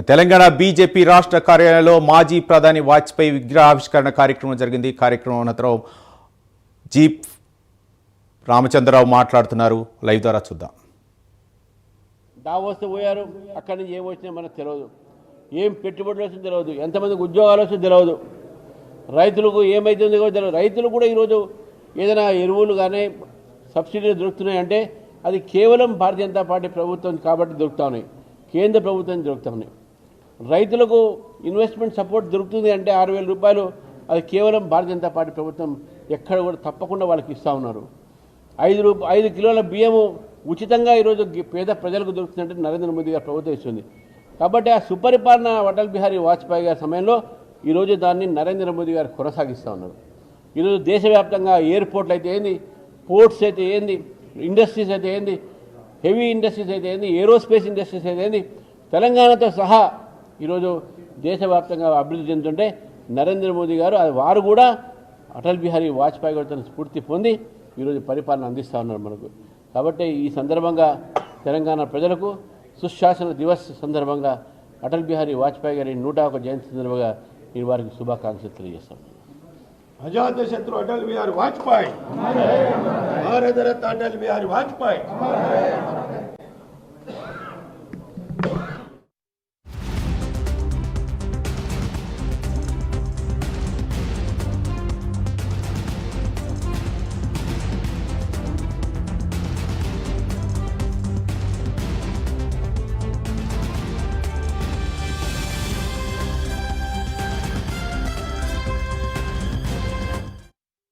Telangana BJP రాష్ట్ర కార్యాలయంలో మాజీ ప్రధాని వాజ్పేయి విగ్రహావిష్కరణ కార్యక్రమం జరిగింది. కార్యక్రమం అనంతరం జీప్ రామచంద్రరావు మాట్లాడుతున్నారు. లైవ్ ద్వారా చూద్దాం. దావోస్ పోయారు, అక్కడి నుంచి ఏం వచ్చినా మనకు తెలియదు, ఏం పెట్టుబడులు వచ్చిందో తెలియదు, ఎంతమందికి ఉద్యోగాలు వచ్చిందో తెలియదు, రైతులకు ఏమైతుందో కూడా తెలియదు. రైతులు కూడా ఈరోజు ఏదైనా ఎరువులు కానీ సబ్సిడీలు దొరుకుతున్నాయంటే అది కేవలం భారతీయ జనతా పార్టీ ప్రభుత్వం కాబట్టి దొరుకుతా ఉన్నాయి, కేంద్ర ప్రభుత్వం దొరుకుతా ఉన్నాయి. రైతులకు ఇన్వెస్ట్మెంట్ సపోర్ట్ దొరుకుతుంది అంటే 6,000 రూపాయలు, అది కేవలం భారతీయ జనతా పార్టీ ప్రభుత్వం ఎక్కడ కూడా తప్పకుండా వాళ్ళకి ఇస్తూ ఉన్నారు. 5 కిలోల బియ్యము ఉచితంగా ఈరోజు పేద ప్రజలకు దొరుకుతుందంటే నరేంద్ర మోదీ గారు ప్రభుత్వం ఇస్తుంది. కాబట్టి ఆ సుపరిపాలన అటల్ బిహారీ వాజ్పేయి గారి సమయంలో ఈరోజు దాన్ని నరేంద్ర మోదీ గారు కొనసాగిస్తూ ఉన్నారు. ఈరోజు దేశవ్యాప్తంగా ఎయిర్పోర్ట్లు అయితే ఏంది, పోర్ట్స్ అయితే ఏంది, ఇండస్ట్రీస్ అయితే ఏంది, హెవీ ఇండస్ట్రీస్ అయితే ఏంది, ఏరోస్పేస్ ఇండస్ట్రీస్ అయితే ఏంది, తెలంగాణతో సహా ఈరోజు దేశవ్యాప్తంగా అభివృద్ధి చెందుతుంటే నరేంద్ర మోదీ గారు వారు కూడా అటల్ బిహారీ వాజ్పేయి గారితో స్ఫూర్తి పొంది ఈరోజు పరిపాలన అందిస్తూ ఉన్నారు మనకు. కాబట్టి ఈ సందర్భంగా తెలంగాణ ప్రజలకు సుశాసన దివస్ సందర్భంగా అటల్ బిహారీ వాజ్పేయి గారి 101 జయంతి సందర్భంగా ఈ వారికి శుభాకాంక్షలు తెలియజేస్తాం. అజాత శత్రు అటల్ బిహారీ వాజ్పేయి, భారత రత్న అటల్ బిహారీ వాజ్పేయి.